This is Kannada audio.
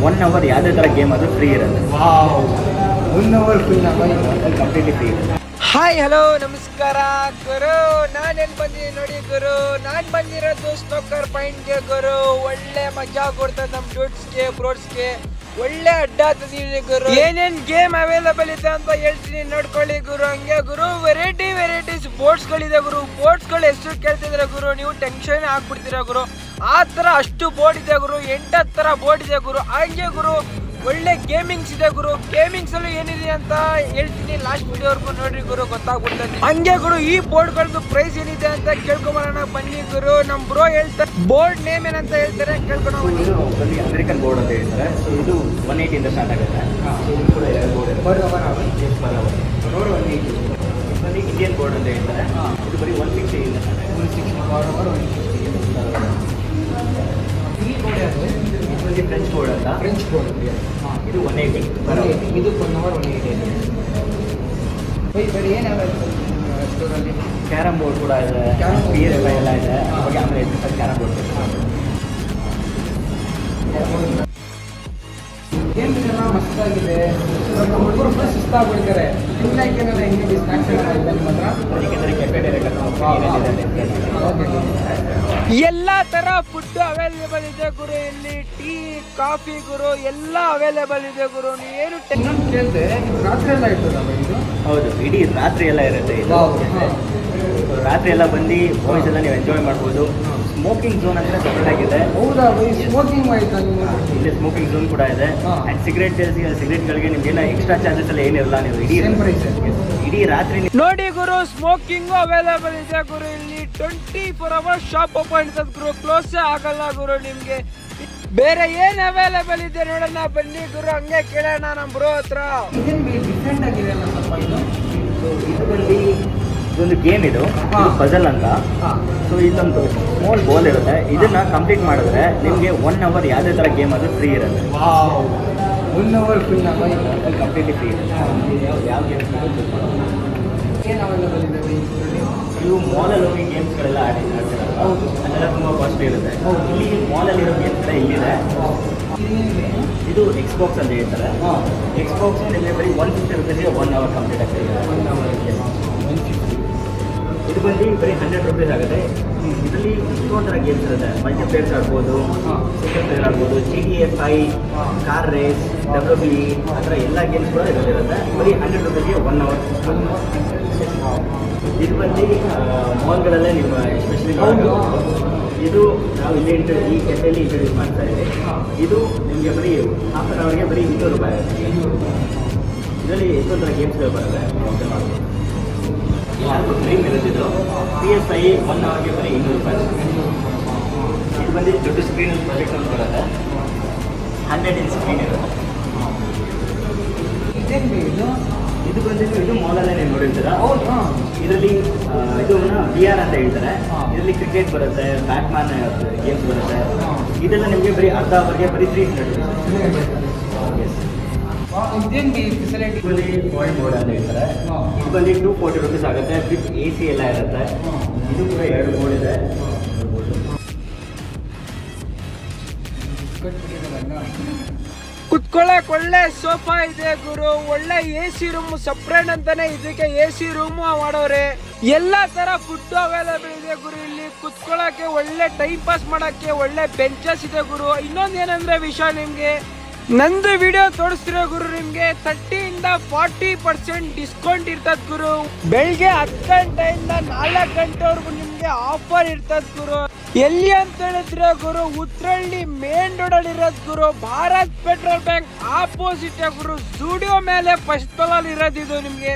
1 hour ಯಾವುದೇ ಥರ ಗೇಮ್ ಅದು ಫ್ರೀ ಇರುತ್ತೆ. 1 hour full completely free. Hi hello ನಮಸ್ಕಾರ ಗುರು, ನಾನೇನು ಬಂದಿದ್ದೀನಿ ನೋಡಿ ಗುರು. ನಾನು ಬಂದಿರೋದು ಸ್ನೋಕರ್ ಪಾಯಿಂಟ್ಗೆ ಗುರು. ಒಳ್ಳೆ ಮಜಾ ಕೊಡ್ತದೆ ನಮ್ಮ ಡೂಡ್ಸ್ಗೆ ಬ್ರೋಡ್ಸ್ಗೆ. ಒಳ್ಳೆ ಅಡ್ಡ ಆಗ್ತದೆ ಗುರು. ಏನೇನ್ ಗೇಮ್ ಅವೈಲೇಬಲ್ ಇದೆ ಅಂತ ಹೇಳ್ತೀನಿ, ನೋಡ್ಕೊಳ್ಳಿ ಗುರು. ಹಂಗೆ ಗುರು ವೆರೈಟೀಸ್ ಬೋಟ್ಸ್ಗಳಿದೆ ಗುರು. ಬೋಟ್ಸ್ಗಳು ಹೆಸರು ಕೇಳ್ತಿದ್ರೆ ಗುರು ನೀವು ಟೆನ್ಷನ್ ಆಗ್ಬಿಡ್ತೀರಾ ಗುರು. ಆ ಥರ ಅಷ್ಟು ಬೋಟ್ ಇದೆ ಗುರು. 8 ಥರ ಬೋಟ್ ಇದೆ ಗುರು. ಹಂಗೆ ಗುರು ಒಳ್ಳೆ ಗೇಮಿಂಗ್ಸ್ ಇದೆ ಗುರು. ಗೇಮಿಂಗ್ಸ್ ಅಲ್ಲೂ ಏನಿದೆ ಅಂತ ಹೇಳ್ತೀನಿ, ಲಾಸ್ಟ್ ವಿಡಿಯೋವರೆಗೂ ನೋಡ್ರಿ ಗುರು, ಗೊತ್ತಾಗ್ಬಿಡ್ತದೆ. ಹಂಗೆ ಗುರು ಈ ಬೋರ್ಡ್ಗಳದ್ದು ಪ್ರೈಸ್ ಏನಿದೆ ಅಂತ ಕೇಳ್ಕೊಂಬರೋಣ ಬನ್ನಿ ಗುರು. ನಮ್ ಬ್ರೋ ಹೇಳ್ತಾರೆ ಬೋರ್ಡ್ ನೇಮ್ ಏನಂತ ಹೇಳ್ತಾರೆ, ಕೇಳ್ಕೊಂಡು ಅಮೆರಿಕನ್ ಬೋರ್ಡ್ ಅಂತ ಹೇಳ್ತಾರೆ. ಸೊ ಇದು 180 ಇಂದ ಸ್ಟಾರ್ಟ್ ಆಗುತ್ತೆ. ಇದು ಕೂಡ 2 ಬೋರ್ಡ್ ಇದೆ. ಪರ್ ಅವರ್ 180 ಇಂಡಿಯನ್ ಬೋರ್ಡ್ ಅಂತ ಹೇಳ್ತಾರೆ. ಇದು ಬರೀ 160 ಇಂದ ಸ್ಟಾರ್ಟ್ ಆಗುತ್ತೆ. 160 ಈ ಬೋರ್ಡ್ ಯಾವುದು? ಇದು ಫ್ರೆಂಚ್ ಬೋರ್ಡ್ ಅಂತ. ಫ್ರೆಂಚ್ ಬೋರ್ಡ್ ಇದು 180. ಇದು 1 hour 180. ಬರೀ ಏನಾಗ ಸ್ಟೋರಲ್ಲಿ ಕ್ಯಾರಮ್ ಬೋರ್ಡ್ ಕೂಡ ಇದೆ, ಕ್ಯಾರಮ್ ಬೋರ್ಡ್ ಬಿಯರ್ ಎಲ್ಲ ಇದೆ. ಅವಾಗ ಆಮೇಲೆ ಕ್ಯಾರಮ್ ಬೋರ್ಡ್ ಗೇಮ್ ಇದೆಲ್ಲ ಮಸ್ತಾಗಿದೆ. ಹುಡುಗರು ಫುಲ್ ಸುಸ್ತಾಗ್ಬಿಡ್ತಾರೆ. ತಿನ್ನಕ್ಕೆ ಏನಾರ ಹೆಂಗೆ ಸ್ನ್ಯಾಕ್ಸ್ ಏನಾರ ಇದೆ ನಿಮ್ಮ ಹತ್ರ? ಅದಕ್ಕೆ ಕೆಫೆಟೇರಿಯಾ ಎಲ್ಲಾ ತರ ಫುಡ್ ಅವೈಲೇಬಲ್ ಇದೆ ಗುರು. ಇಲ್ಲಿ ಟೀ ಕಾಫಿ ಗುರು ಎಲ್ಲ ಅವೈಲೇಬಲ್ ಇದೆ ಗುರು. ನೀವೇನು ಇನ್ನೊಂದು ಕೇಳಿದೆ, ರಾತ್ರಿ ಎಲ್ಲ ಇರ್ತದಲ್ಲ ಇದು? ಹೌದು, ಇಡೀ ರಾತ್ರಿ ಎಲ್ಲ ಇರುತ್ತೆ ಇದು. ರಾತ್ರಿ ಎಲ್ಲ ಬಂದು ಬಾಯ್ಸ್ ಎಲ್ಲ ನೀವು ಎಂಜಾಯ್ ಮಾಡ್ಬೋದು. ಸ್ಮೋಕಿಂಗ್ ಝೋನ್ ಅಂದರೆ ಸಪರೇಟ್ ಆಗಿದೆ. ಹೌದಾ, ಸ್ಮೋಕಿಂಗ್ ಆಯ್ತಾ ನೀವು? ಇಲ್ಲಿ ಸ್ಮೋಕಿಂಗ್ ಝೋನ್ ಕೂಡ ಇದೆ. ಆ್ಯಂಡ್ ಸಿಗರೇಟ್ಗಳಿಗೆ ನಿಮ್ಗೇನ ಎಕ್ಸ್ಟ್ರಾ ಚಾರ್ಜಸ್ ಎಲ್ಲ ಏನಿರಲ್ಲ. ನೀವು ಇಡೀ ರಾತ್ರಿ ನೋಡಿ ಗುರು ಸ್ಮೋಕಿಂಗ್ ಅವೈಲೇಬಲ್ ಇದೆ ಗುರು. ಇಲ್ಲಿ 24 hours ಶಾಪ್ ಓಪನ್ ಇರ್ತದೆ ಗುರು. ಕ್ಲೋಸ್ ಆಗಲ್ಲ ಗುರು. ನಿಮ್ಗೆ ಬೇರೆ ಏನ್ ಅವೈಲೇಬಲ್ ಇದೆ ನೋಡೋಣ ಬನ್ನಿ ಗುರು. ಹಂಗೆ ಕೇಳೋಣ ನಮ್ಮ ಬ್ರೋ ಹತ್ರ. ಡಿಫ್ರೆಂಟ್ ಆಗಿದೆ ಅಲ್ಲ ಸ್ವಲ್ಪ ಇದು? ಇದು ಬಂದು ಇದೊಂದು ಗೇಮ್, ಇದು ಪಜಲ್ ಅಂತ. ಸೊ ಇಲ್ಲೊಂದು ಸ್ಮಾಲ್ ಬಾಲ್ ಇರುತ್ತೆ. ಇದನ್ನ ಕಂಪ್ಲೀಟ್ ಮಾಡಿದ್ರೆ ನಿಮಗೆ 1 hour ಯಾವುದೇ ಥರ ಗೇಮ್ ಅದು ಫ್ರೀ ಇರುತ್ತೆ. 1 hour ಫುಲ್ ಕಂಪ್ಲೀಟ್ಲಿ ಫ್ರೀ ಇರುತ್ತೆ. ಯಾವ ಗೇಮ್ಸ್ ಏನು ಅವೈಲೇಬಲ್ ಇದೆ ಇವು ಮಾಲಲ್ಲಿ ಹೋಗಿ ಗೇಮ್ಸ್ಗಳೆಲ್ಲ ಆಡ್ತಿರಲ್ಲ. ಹೌದು, ಅದೆಲ್ಲ ತುಂಬ ಕಾಸ್ಟ್ಲಿ ಇರುತ್ತೆ. ಹೌದು. ಇಲ್ಲಿ ಮಾಲಲ್ಲಿರೋ ಗೇಮ್ಸ್ ಇಲ್ಲಿದೆ. ಇದು ಎಕ್ಸ್ಬಾಕ್ಸ್ ಅಂತ ಹೇಳ್ತಾರೆ. ಎಕ್ಸ್ಬಾಕ್ಸ್ ನಿಮಗೆ ಬರೀ 150 ರೂಪೀಸ್ಗೆ 1 hour ಕಂಪ್ಲೀಟ್ ಆಗ್ತದೆ. ಇದು ಬಂದು ಬರೀ 100 ರೂಪೀಸ್ ಆಗುತ್ತೆ. ಇದರಲ್ಲಿ ಇಷ್ಟೊಂದು ಥರ ಗೇಮ್ಸ್ ಇರುತ್ತೆ. ಮಲ್ಟಿಪ್ಲೇಯರ್ಸ್ ಆಡ್ಬೋದು, ಸಿಂಗಲ್ ಪ್ಲೇಯರ್ ಆಡ್ಬೋದು, GTA 5, ಕಾರ್ ರೇಸ್, WWE, ಆ ಥರ ಎಲ್ಲ ಗೇಮ್ಸ್ ಕೂಡ ಇರುತ್ತೆ. ಬರೀ 100 ರೂಪೀಸ್ಗೆ 1 hour. ಇದು ಬಂದು ಮಾಲ್ಗಳಲ್ಲೇ ನಿಮ್ಮ ಎಸ್ಪೆಷಲಿ ಇದು ನಾವು ಇಲ್ಲಿ ಈ ಕೆಫೆಯಲ್ಲಿ ಇಂಟ್ರೊಡ್ಯೂಸ್ ಮಾಡ್ತಾ ಇದ್ದೀವಿ. ಇದು ನಿಮಗೆ ಬರೀ ಹಾಫ್ ಆನ್ ಅವರ್ಗೆ ಬರೀ 200 ರೂಪಾಯಿ ಆಗುತ್ತೆ. ಇದರಲ್ಲಿ ಎಷ್ಟೊಂದು ಥರ ಗೇಮ್ಸ್ಗಳು ಬರುತ್ತೆ. ಡ್ರೀಮ್ ಇರುತ್ತಿದ್ದು PSI 1 hourಗೆ ಬರೀ 200 ರೂಪಾಯಿ. ಇದು ಬಂದು ದೊಡ್ಡ ಸ್ಕ್ರೀನಲ್ಲಿ ಪ್ರಾಜೆಕ್ಟ್ ಅಂತ ಬರುತ್ತೆ. 100 inch ಸ್ಕ್ರೀನ್ ಇರುತ್ತೆ. ಇದು ಬಂದಿದ್ದು ಇದು ಮಾಲಲ್ಲೇ ನೀವು ನೋಡಿರ್ತೀರ. ಇದರಲ್ಲಿ ಇದನ್ನ VR ಅಂತ ಹೇಳ್ತಾರೆ. ಇದರಲ್ಲಿ ಕ್ರಿಕೆಟ್ ಬರುತ್ತೆ, ಬ್ಯಾಟ್ಮ್ಯಾನ್ ಗೇಮ್ಸ್ ಬರುತ್ತೆ. ಇದೆಲ್ಲ ನಿಮಗೆ ಬರೀ ಅರ್ಧ ಅವರ್ಗೆ ಬರೀ 300 ರೂಪೀಸ್. ಫೆಸಿಲಿಟಿ ಪಾಯಿಂಟ್ ಬೋರ್ಡ್ ಅಂತ ಹೇಳ್ತಾರೆ. ಇದು ಬಂದು 240 ರೂಪೀಸ್ ಆಗುತ್ತೆ. ವಿತ್ AC ಎಲ್ಲ ಇರುತ್ತೆ. ಇದು ಕೂಡ 2 ಬೋರ್ಡ್ ಇದೆ. ಕುತ್ಕೊಳ್ಳಕ್ ಒಳ್ಳೆ ಸೋಫಾ ಇದೆ ಗುರು. ಒಳ್ಳೆ AC ರೂಮ್ ಸಪ್ರೇಟ್ ಅಂತಾನೆ ಇದಕ್ಕೆ AC ರೂಮ್ ಮಾಡೋರೆ. ಎಲ್ಲಾ ತರ ಫುಡ್ ಅವೈಲೇಬಲ್ ಇದೆ ಗುರು. ಇಲ್ಲಿ ಕುತ್ಕೊಳ್ಳಕ್ಕೆ ಒಳ್ಳೆ ಟೈಮ್ ಪಾಸ್ ಮಾಡಕ್ಕೆ ಒಳ್ಳೆ ಬೆಂಚಸ್ ಇದೆ ಗುರು. ಇನ್ನೊಂದ್ ಏನಂದ್ರೆ ವಿಷಯ, ನಿಮ್ಗೆ ನಂದು ವಿಡಿಯೋ ತೋರಿಸ್ತಿರೋ ಗುರು ನಿಮ್ಗೆ 30 ಇಂದ 40% ಡಿಸ್ಕೌಂಟ್ ಇರ್ತದ ಗುರು. ಬೆಳಿಗ್ಗೆ 10 ಗಂಟೆಯಿಂದ 4 ಗಂಟೆವರೆಗೂ ನಿಮ್ಗೆ ಆಫರ್ ಇರ್ತದ ಗುರು. ಎಲ್ಲಿ ಅಂತ ಹೇಳಿದ್ರೆ ಗುರು, ಉತ್ರಳ್ಳಿ ಮೇನ್ ರೋಡ್ ಅಲ್ಲಿ ಇರೋದ್ ಗುರು. ಭಾರತ್ ಪೆಟ್ರೋಲ್ ಬ್ಯಾಂಕ್ ಆಪೋಸಿಟ್ ಗುರು. ಸ್ಟುಡಿಯೋ ಮೇಲೆ ಫಸ್ಟ್ ಫ್ಲೋರ್ ಇರೋದು ಇದು ನಿಮ್ಗೆ.